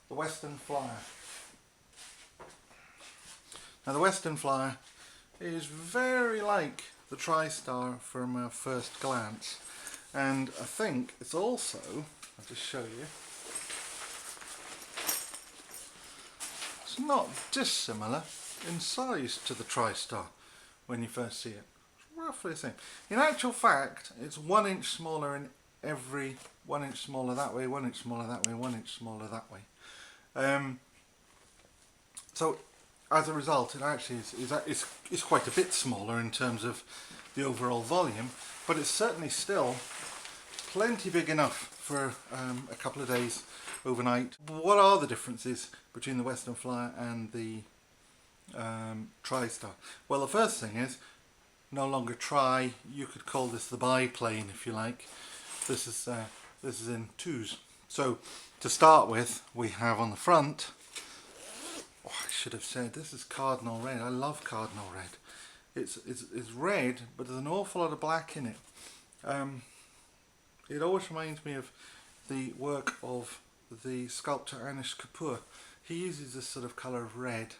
the Western Flyer. Now the Western Flyer is very like the TriStar from a first glance, and I think it's also, I'll just show you, it's not dissimilar in size to the TriStar when you first see it. It's roughly the same. In actual fact, it's 1 inch smaller in every 1 inch smaller that way, 1 inch smaller that way, 1 inch smaller that way. So as a result, it actually is quite a bit smaller in terms of the overall volume, but it's certainly still plenty big enough for a couple of days overnight. What are the differences between the Western Flyer and the TriStar? Well, the first thing is no longer tri. You could call this the biplane if you like. This is in twos. So to start with, we have on the front, oh, I should have said this is cardinal red. I love cardinal red. It's red, but there's an awful lot of black in it. It always reminds me of the work of the sculptor Anish Kapoor. He uses this sort of colour of red.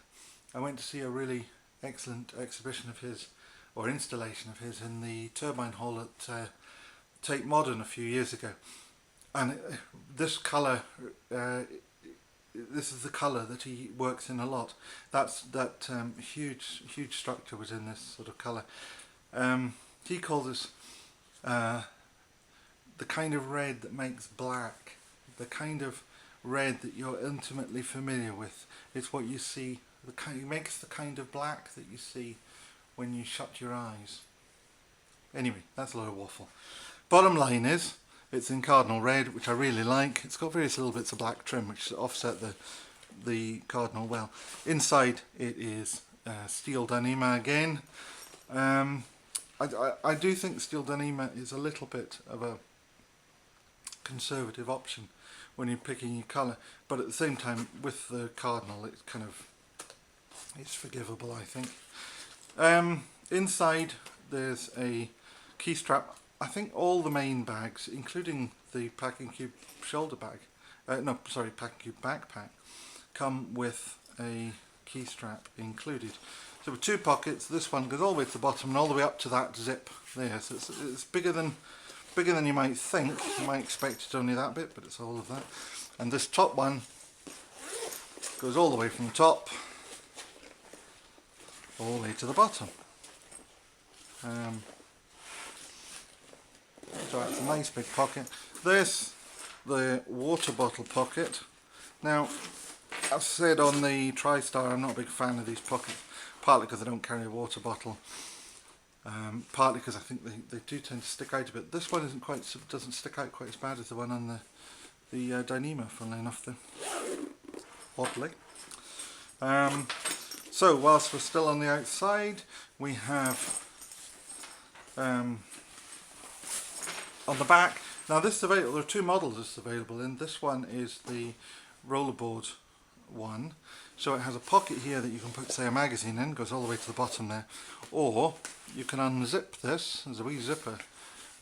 I went to see a really excellent exhibition of his, or installation of his, in the Turbine Hall at Tate Modern a few years ago. And this colour, this is the colour that he works in a lot. That huge structure was in this sort of colour. He calls this the kind of red that makes black, the kind of red that you're intimately familiar with. It's what you see, it makes the kind of black that you see when you shut your eyes. Anyway, that's a lot of waffle. Bottom line is, it's in cardinal red, which I really like. It's got various little bits of black trim which offset the cardinal well. Inside it is steel Dyneema again. I do think steel Dyneema is a little bit of a conservative option when you're picking your colour, but at the same time with the cardinal it's forgivable, I think. Inside there's a key strap. I think all the main bags, including the Packing Cube shoulder bag, Packing Cube backpack, come with a key strap included. So with 2 pockets, this one goes all the way to the bottom and all the way up to that zip there. So it's bigger than you might think. You might expect it's only that bit, but it's all of that. And this top one goes all the way from the top all the way to the bottom. So it's a nice big pocket. This, the water bottle pocket. Now, I've said on the TriStar I'm not a big fan of these pockets, partly because I don't carry a water bottle, partly because I think they do tend to stick out a bit. This one doesn't stick out quite as bad as the one on the Dyneema, funnily enough, though. Oddly. So whilst we're still on the outside, we have on the back, now this is available, there are 2 models this is available in. This one is the rollerboard one, so it has a pocket here that you can put, say, a magazine in, goes all the way to the bottom there, or you can unzip this, there's a wee zipper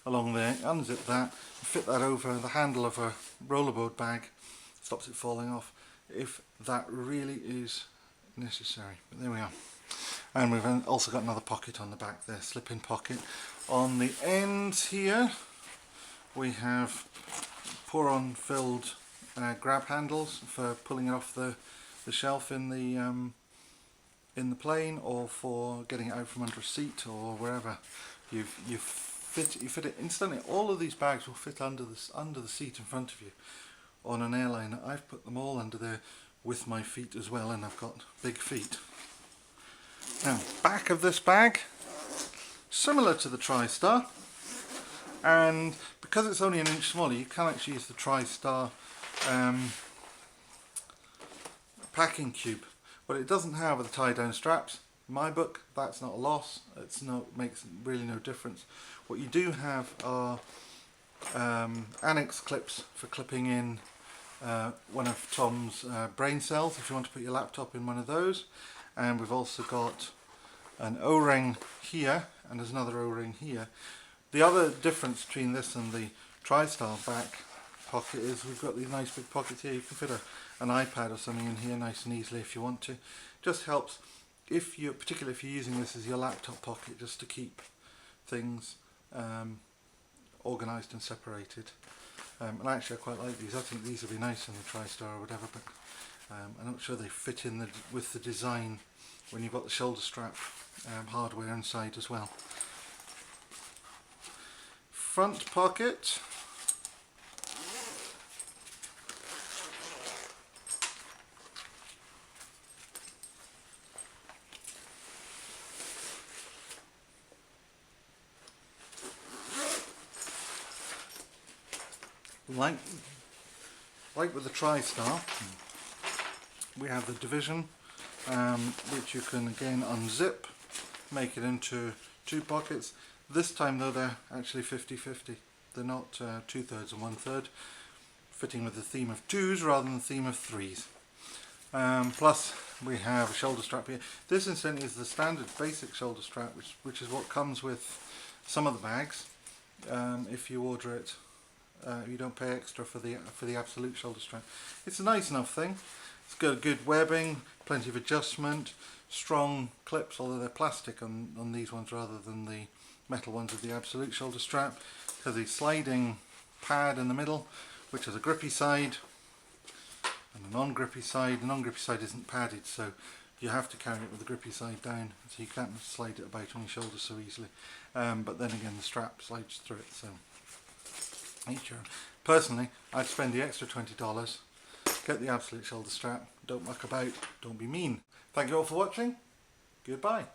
along there, unzip that, fit that over the handle of a rollerboard bag, stops it falling off, if that really is necessary. But there we are. And we've also got another pocket on the back there, slip-in pocket. On the ends here we have pour-on filled grab handles for pulling it off the shelf in the plane, or for getting it out from under a seat or wherever. You fit it instantly. All of these bags will fit under the seat in front of you on an airliner. I've put them all under there with my feet as well, and I've got big feet. Now, back of this bag, similar to the TriStar, and because it's only an inch smaller, you can actually use the TriStar packing cube. What it doesn't have are the tie-down straps. In my book, that's not a loss. Makes really no difference. What you do have are annex clips for clipping in one of Tom's brain cells, if you want to put your laptop in one of those. And we've also got an O-ring here, and there's another O-ring here. The other difference between this and the TriStar back pocket is we've got these nice big pockets here. You can fit an iPad or something in here nice and easily if you want to. Just helps if you, particularly if you're using this as your laptop pocket, just to keep things organised and separated. And actually I quite like these. I think these would be nice in the TriStar or whatever, but I'm not sure they fit in with the design when you've got the shoulder strap hardware inside as well. Front pocket. Like with the TriStar, we have the division, which you can again unzip, make it into two pockets. This time though they're actually 50-50. They're not 2/3 and 1/3, fitting with the theme of 2s rather than the theme of 3s. Plus we have a shoulder strap here. This incidentally is the standard basic shoulder strap, which is what comes with some of the bags. If you order it, you don't pay extra for the absolute shoulder strap. It's a nice enough thing. It's got good webbing, plenty of adjustment, strong clips, although they're plastic on these ones rather than the metal ones of the absolute shoulder strap. It has a sliding pad in the middle, which has a grippy side and a non-grippy side. The non-grippy side isn't padded, so you have to carry it with the grippy side down, so you can't slide it about on your shoulders so easily. But then again, the strap slides through it, so each year. Personally, I'd spend the extra $20, get the absolute shoulder strap, don't muck about, don't be mean. Thank you all for watching, goodbye.